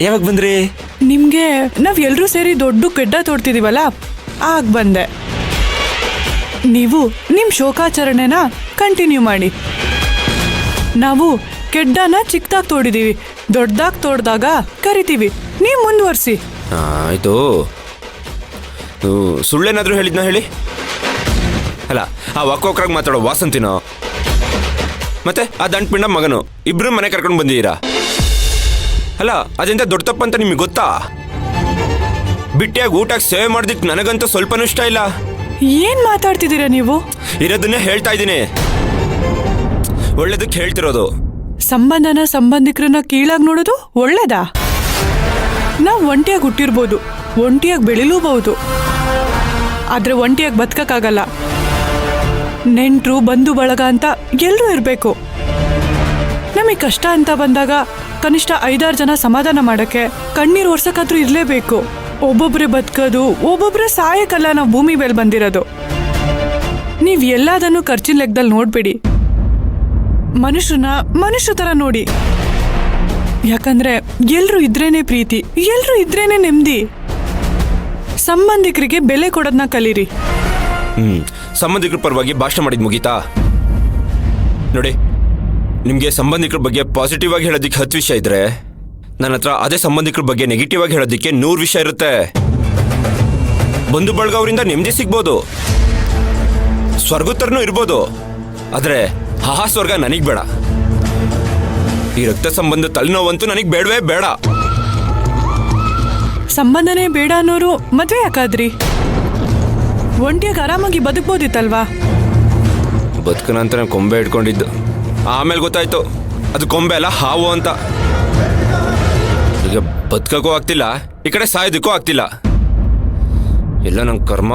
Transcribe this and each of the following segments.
ಯಾವಾಗ ಬಂದ್ರಿ? ನಿಮ್ಗೆ ನಾವ್ ಎಲ್ರೂ ಸೇರಿ ದೊಡ್ಡ ಗಡ್ಡ ತೋಡ್ತಿದೀವಲ್ಲ, ಆಗ ಬಂದೆ. ನೀವು ನಿಮ್ ಶೋಕಾಚರಣೆನ ಕಂಟಿನ್ಯೂ ಮಾಡಿ. ನಾವು ಕೆಡ್ಡನ ಚಿಕ್ಕದಾಗಿ ತೋಡಿದೀವಿ, ದೊಡ್ಡದಾಗಿ ತೋಡ್ದಾಗ ಕರಿತೀವಿ, ನೀವು ಮುಂದುವರ್ಸಿ. ಆಯ್ತು. ಸುಳ್ಳೇನಾದ್ರೂ ಹೇಳಿದ್ನ ಹೇಳಿ. ಅಲ್ಲ, ಆ ವಾಕೋಕ್ರಾಗ ಮಾತಾಡೋ ವಾಸಂತಿನೋ ಮತ್ತೆ ಆ ದಂಟ್ಪಿಂಡ ಮಗನು ಇಬ್ರು ಮನೆ ಕರ್ಕೊಂಡು ಬಂದಿದ್ದೀರಾ. ಅಲ್ಲ, ಅದೆಂತ ದೊಡ್ಡ ತಪ್ಪಂತ ನಿಮಗೆ ಗೊತ್ತಾ? ಬಿಟ್ಟಿಯಾಗಿ ಊಟಕ್ಕೆ ಸೇವೆ ಮಾಡೋದಕ್ಕೆ ನನಗಂತೂ ಸ್ವಲ್ಪನೂ ಇಷ್ಟ ಇಲ್ಲ. ಏನ್ ಮಾತಾಡ್ತಿದ್ದೀರಾ ನೀವು? ಇರೋದನ್ನೇ ಹೇಳ್ತಾ ಇದ್ದೀನಿ, ಒಳ್ಳೇದಕ್ಕೆ ಹೇಳ್ತಿರೋದು. ಸಂಬಂಧನ ಸಂಬಂಧಿಕರನ್ನ ಕೀಳಾಗಿ ನೋಡೋದು ಒಳ್ಳೇದಾ? ನಾವು ಒಂಟಿಯಾಗಿ ಹುಟ್ಟಿರ್ಬೋದು, ಒಂಟಿಯಾಗಿ ಬೆಳಿಲೂಬಹುದು, ಆದ್ರೆ ಒಂಟಿಯಾಗಿ ಬದುಕಕ್ಕಾಗಲ್ಲ. ನೆಂಟ್ರು ಬಂಧು ಬಳಗ ಅಂತ ಎಲ್ಲರೂ ಇರಬೇಕು. ನಮಗೆ ಕಷ್ಟ ಅಂತ ಬಂದಾಗ ಕನಿಷ್ಠ 5-6 ಜನ ಸಮಾಧಾನ ಮಾಡಕ್ಕೆ, ಕಣ್ಣೀರು ಒರ್ಸಕ್ಕಾದ್ರೂ ಇರಲೇಬೇಕು. ಒಬ್ಬೊಬ್ರೆ ಬದುಕೋದು, ಒಬ್ಬೊಬ್ರೆ ಸಾಯಕ್ಕಲ್ಲ ನಾವು ಭೂಮಿ ಮೇಲೆ ಬಂದಿರೋದು. ನೀವ್ ಎಲ್ಲದನ್ನು ಖರ್ಚಿನ ಲೆಕ್ಕದಲ್ಲಿ ನೋಡ್ಬೇಡಿ, ಮನುಷ್ಯ ತರ ನೋಡಿ. ಯಾಕಂದ್ರೆ ಎಲ್ರು ಇದ್ರೇನೆ ಪ್ರೀತಿ, ಎಲ್ರು ಇದ್ರೇನೆ ನೆಮ್ಮದಿ. ಸಂಬಂಧಿಕರಿಗೆ ಬೆಲೆ ಕೊಡೋದನ್ನ ಕಲೀರಿ. ಸಂಬಂಧಿಕರ ಪರವಾಗಿ ಭಾಷಣ ಮಾಡಿದ್ ಮುಗೀತಾ? ನೋಡಿ, ನಿಮಗೆ ಸಂಬಂಧಿಕರ ಬಗ್ಗೆ ಪಾಸಿಟಿವ್ ಆಗಿ ಹೇಳೋದಕ್ಕೆ 10 ವಿಷಯ ಇದ್ರೆ, ನನ್ನ ಹತ್ರ ಅದೇ ಸಂಬಂಧಿಕರ ಬಗ್ಗೆ ನೆಗೆಟಿವ್ ಆಗಿ ಹೇಳೋದಕ್ಕೆ 100 ವಿಷಯ ಇರುತ್ತೆ. ಬಂಧು ಬಳಗ ಅವರಿಂದ ನೆಮ್ಮದಿ ಸಿಗ್ಬೋದು, ಸ್ವರ್ಗೋತ್ತರನೂ ಇರ್ಬೋದು, ಆದ್ರೆ ಆ ಸ್ವರ್ಗ ನನಗ್ ಬೇಡ. ಈ ರಕ್ತ ಸಂಬಂಧ ತಲೆನೋವಂತೂ ನನಗ್ ಬೇಡವೇ ಬೇಡ. ಸಂಬಂಧನೇ ಬೇಡ ಅನ್ನೋರು ಮದ್ವೆ ಯಾಕಾದ್ರಿ? ಒಂಟಿಯಾಗಿ ಆರಾಮಾಗಿ ಬದುಕ್ಬೋದಿತ್ತಲ್ವಾ? ಬದುಕನ ಅಂತ ನಾನು ಕೊಂಬೆ ಇಟ್ಕೊಂಡಿದ್ದು, ಆಮೇಲೆ ಗೊತ್ತಾಯ್ತು ಅದು ಕೊಂಬೆ ಅಲ್ಲ, ಹಾವು ಅಂತ. ಈಗ ಬದುಕಕ್ಕೂ ಆಗ್ತಿಲ್ಲ, ಈ ಕಡೆ ಸಾಯೋದಕ್ಕೂ ಆಗ್ತಿಲ್ಲ. ಎಲ್ಲ ನನ್ನ ಕರ್ಮ.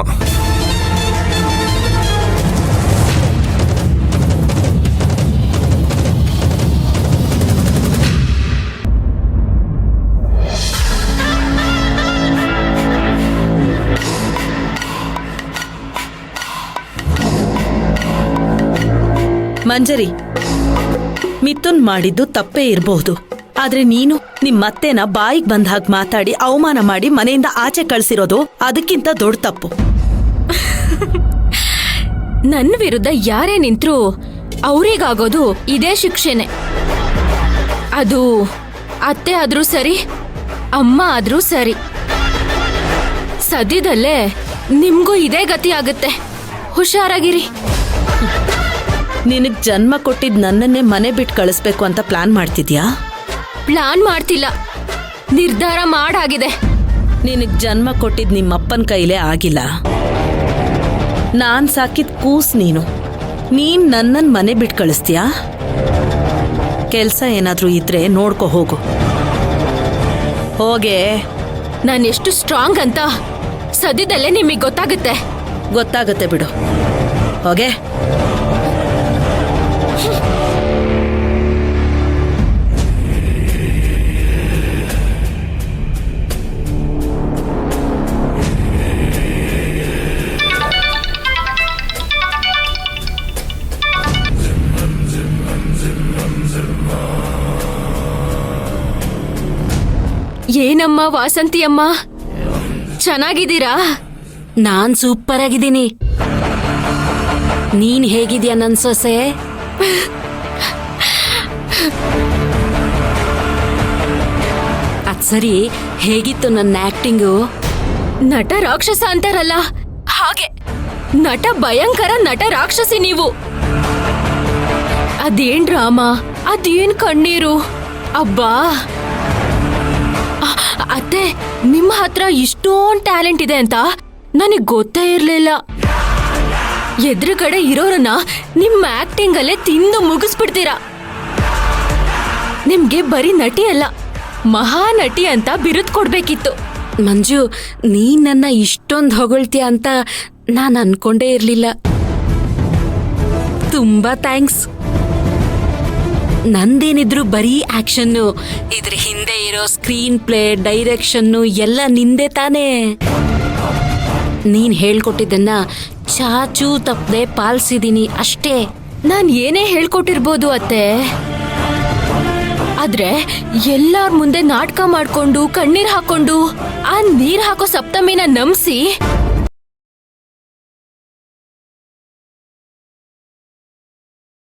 ಮಂಜರಿ, ಮಿಥುನ್ ಮಾಡಿದ್ದು ತಪ್ಪೇ ಇರಬಹುದು, ಆದ್ರೆ ನೀನು ನಿಮ್ಮತ್ತೆನ ಬಾಯಿಗೆ ಬಂದ ಹಾಗೆ ಮಾತಾಡಿ ಅವಮಾನ ಮಾಡಿ ಮನೆಯಿಂದ ಆಚೆ ಕಳ್ಸಿರೋದು ಅದಕ್ಕಿಂತ ದೊಡ್ಡ ತಪ್ಪು. ನನ್ನ ವಿರುದ್ಧ ಯಾರೇ ನಿಂತ್ರು ಅವ್ರಿಗಾಗೋದು ಇದೇ ಶಿಕ್ಷೆನೆ. ಅದು ಅತ್ತೆ ಆದ್ರೂ ಸರಿ, ಅಮ್ಮ ಆದ್ರೂ ಸರಿ. ಸದ್ಯದಲ್ಲೇ ನಿಮ್ಗೂ ಇದೇ ಗತಿ ಆಗುತ್ತೆ, ಹುಷಾರಾಗಿರಿ. ನಿನಗ್ ಜನ್ಮ ಕೊಟ್ಟಿದ್ ನನ್ನನ್ನೇ ಮನೆ ಬಿಟ್ಟು ಕಳಿಸ್ಬೇಕು ಅಂತ ಪ್ಲಾನ್ ಮಾಡ್ತಿದ್ಯಾ? ಪ್ಲಾನ್ ಮಾಡ್ತಿಲ್ಲ, ನಿರ್ಧಾರ ಮಾಡಾಗಿದೆ. ನಿನಗ್ ಜನ್ಮ ಕೊಟ್ಟಿದ್ ನಿಮ್ಮಪ್ಪನ ಕೈಲೇ ಆಗಿಲ್ಲ. ನಾನ್ ಸಾಕಿದ್ ಕೂಸ್ ನೀನು ನನ್ನನ್ ಮನೆ ಬಿಟ್ಟು ಕಳಿಸ್ತೀಯಾ? ಕೆಲ್ಸ ಏನಾದ್ರೂ ಇದ್ರೆ ನೋಡ್ಕೊ ಹೋಗು. ಹೋಗೆ. ನಾನು ಎಷ್ಟು ಸ್ಟ್ರಾಂಗ್ ಅಂತ ಸದ್ಯದಲ್ಲೇ ನಿಮಗೆ ಗೊತ್ತಾಗುತ್ತೆ. ಗೊತ್ತಾಗತ್ತೆ ಬಿಡು, ಹೋಗೆ. ಏನಮ್ಮ ವಾಸಂತಿ ಅಮ್ಮ, ಚೆನ್ನಾಗಿದ್ದೀರಾ? ನಾನ್ ಸೂಪರ್ ಆಗಿದ್ದೀನಿ. ನೀನ್ ಹೇಗಿದ್ಯಾ ನನ್ ಸೊಸೆ? ಅದ್ ಸರಿ, ಹೇಗಿತ್ತು ನನ್ನ ಆಕ್ಟಿಂಗು? ನಟ ರಾಕ್ಷಸ ಅಂತಾರಲ್ಲ ಹಾಗೆ, ನಟ ಭಯಂಕರ ನಟ ರಾಕ್ಷಸಿ ನೀವು. ಅದೇನ್ ಡ್ರಾಮಾ, ಅದೇನ್ ಕಣ್ಣೀರು, ಅಬ್ಬಾ. ಅತ್ತೆ, ನಿಮ್ಮ ಹತ್ರ ಇಷ್ಟೊಂದು ಟ್ಯಾಲೆಂಟ್ ಇದೆ ಅಂತ ನನಗ್ ಗೊತ್ತೇ ಇರ್ಲಿಲ್ಲ. ಎದುರುಗಡೆ ಇರೋರನ್ನ ನಿಮ್ಮ ಆಕ್ಟಿಂಗ್ ಅಲ್ಲೇ ತಿಂದು ಮುಗಿಸ್ಬಿಡ್ತೀರಾ. ನಿಮ್ಗೆ ಬರೀ ನಟಿ ಅಲ್ಲ, ಮಹಾನಟಿ ಅಂತ ಬಿರುದು ಕೊಡ್ಬೇಕಿತ್ತು. ಮಂಜು, ನೀನ್ ನನ್ನ ಇಷ್ಟೊಂದು ಹೊಗಳ್ತೀಯ ಅಂತ ನಾನು ಅನ್ಕೊಂಡೇ ಇರ್ಲಿಲ್ಲ. ತುಂಬಾ ಥ್ಯಾಂಕ್ಸ್. ನಂದೇನಿದ್ರು ಬರೀ ಆಕ್ಷನ್ನು, ಇದ್ರ ಹಿಂದೆ ಇರೋ ಸ್ಕ್ರೀನ್ ಪ್ಲೇ, ಡೈರೆಕ್ಷನ್ನು ಎಲ್ಲ ನಿಂದೆ ತಾನೇ. ನೀನ್ ಹೇಳ್ಕೊಟ್ಟಿದ್ದನ್ನ ಚಾಚೂ ತಪ್ಪದೆ ಪಾಲಿಸಿದೀನಿ ಅಷ್ಟೇ. ನಾನ್ ಏನೇ ಹೇಳ್ಕೊಟ್ಟಿರ್ಬೋದು ಅತ್ತೆ, ಆದ್ರೆ ಎಲ್ಲಾರ್ ಮುಂದೆ ನಾಟಕ ಮಾಡ್ಕೊಂಡು ಕಣ್ಣೀರ್ ಹಾಕೊಂಡು ಆ ನೀರ್ ಹಾಕೋ ಸಪ್ತಮಿನ ನಂಬಿಸಿ